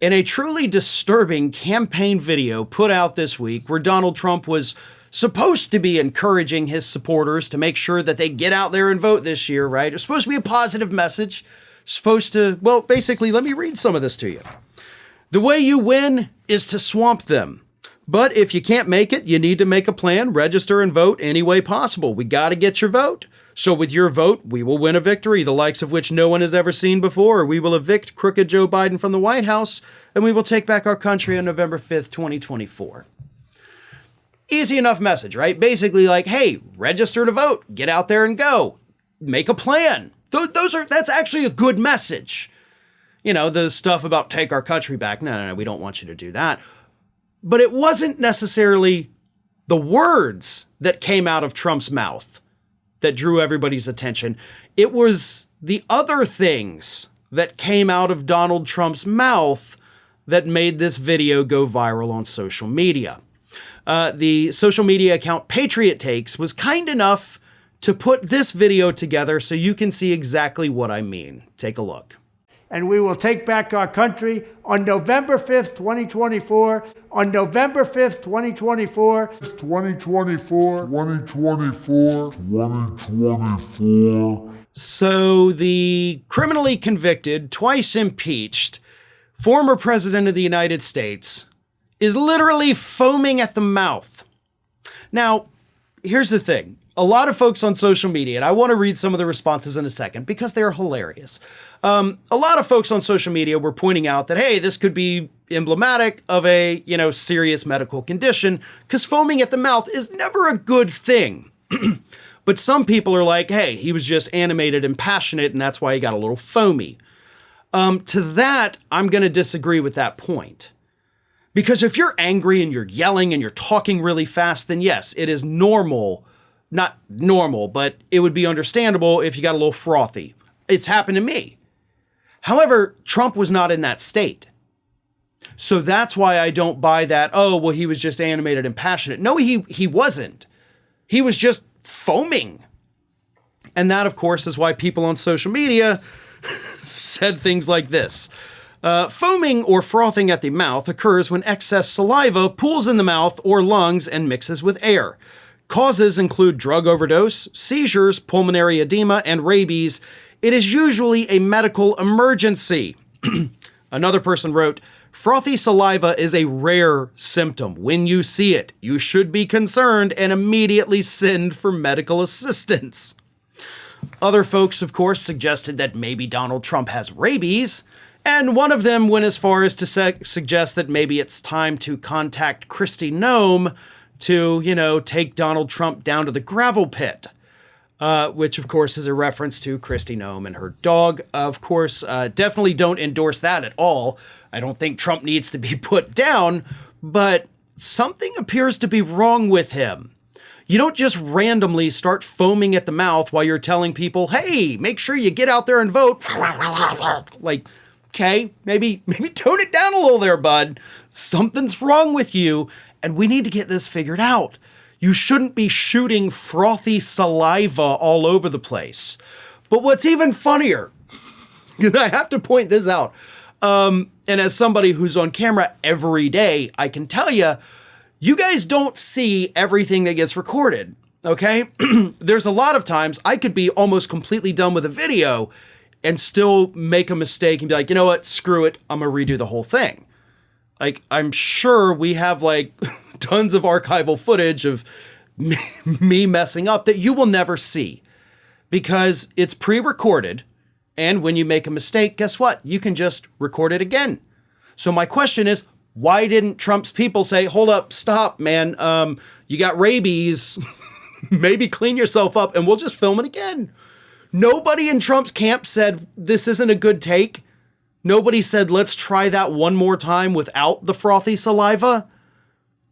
in a truly disturbing campaign video put out this week where Donald Trump was supposed to be encouraging his supporters to make sure that they get out there and vote this year, right? It's supposed to be a positive message. Supposed to, well, basically, let me read some of this to you. The way you win is to swamp them. But if you can't make it, you need to make a plan, register, and vote any way possible. We got to get your vote. So with your vote, we will win a victory, the likes of which no one has ever seen before. We will evict crooked Joe Biden from the White House, and we will take back our country on November 5th, 2024. Easy enough message, right? Basically like, hey, register to vote, get out there and go, make a plan. That's actually a good message. You know, the stuff about take our country back. No, we don't want you to do that. But it wasn't necessarily the words that came out of Trump's mouth that drew everybody's attention. It was the other things that came out of Donald Trump's mouth that made this video go viral on social media. The social media account Patriot Takes was kind enough to put this video together so you can see exactly what I mean. Take a look. And we will take back our country on November 5th, 2024. On November 5th, 2024. 2024. So the criminally convicted, twice impeached, former president of the United States is literally foaming at the mouth. Now, here's the thing. A lot of folks on social media, and I want to read some of the responses in a second because they're hilarious. A lot of folks on social media were pointing out that, hey, this could be emblematic of a, serious medical condition because foaming at the mouth is never a good thing. But some people are like, hey, he was just animated and passionate and that's why he got a little foamy. To that, I'm going to disagree with that point. Because if you're angry and you're yelling and you're talking really fast, then yes, it is normal. Not normal, but it would be understandable if you got a little frothy. It's happened to me. However, Trump was not in that state. So that's why I don't buy that, oh, well, he was just animated and passionate. No, he wasn't. He was just foaming. And that, of course, is why people on social media said things like this. Foaming or frothing at the mouth occurs when excess saliva pools in the mouth or lungs and mixes with air. Causes include drug overdose, seizures, pulmonary edema, and rabies. It is usually a medical emergency. Another person wrote, frothy saliva is a rare symptom. When you see it, you should be concerned and immediately send for medical assistance. Other folks, of course, suggested that maybe Donald Trump has rabies, and one of them went as far as to suggest that maybe it's time to contact Kristi Noem to, take Donald Trump down to the gravel pit, which, of course, is a reference to Kristi Noem and her dog. Of course, definitely don't endorse that at all. I don't think Trump needs to be put down, but something appears to be wrong with him. You don't just randomly start foaming at the mouth while you're telling people, hey, make sure you get out there and vote. Like, okay, maybe tone it down a little there, bud. Something's wrong with you, and we need to get this figured out. You shouldn't be shooting frothy saliva all over the place. But what's even funnier, and I have to point this out, and as somebody who's on camera every day, I can tell you, you guys don't see everything that gets recorded, okay? There's a lot of times I could be almost completely done with a video and still make a mistake and be like, you know what, screw it, I'm gonna redo the whole thing. Like, I'm sure we have tons of archival footage of me messing up that you will never see because it's pre-recorded. And when you make a mistake, guess what? You can just record it again. So my question is, why didn't Trump's people say, hold up, stop, man. You got rabies. Maybe clean yourself up and we'll just film it again. Nobody in Trump's camp said this isn't a good take. Nobody said, let's try that one more time without the frothy saliva.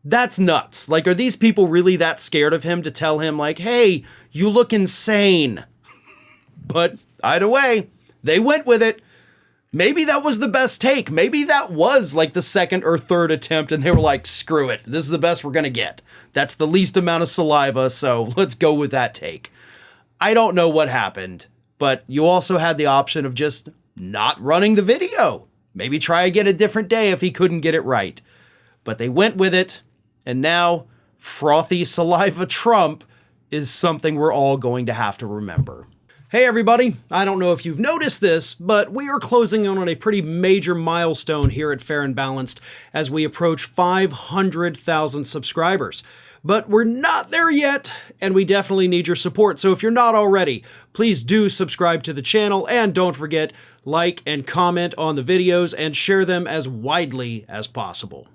That's nuts. Are these people really that scared of him to tell him hey, you look insane? But either way, they went with it. Maybe that was the best take. Maybe that was the second or third attempt and they were like, screw it. This is the best we're going to get. That's the least amount of saliva. So let's go with that take. I don't know what happened, but you also had the option of just not running the video. Maybe try again a different day if he couldn't get it right. But they went with it, and now frothy saliva Trump is something we're all going to have to remember. Hey everybody, I don't know if you've noticed this, but we are closing in on a pretty major milestone here at Fair and Balanced as we approach 500,000 subscribers. But we're not there yet, and we definitely need your support. So if you're not already, please do subscribe to the channel, and don't forget, like and comment on the videos and share them as widely as possible.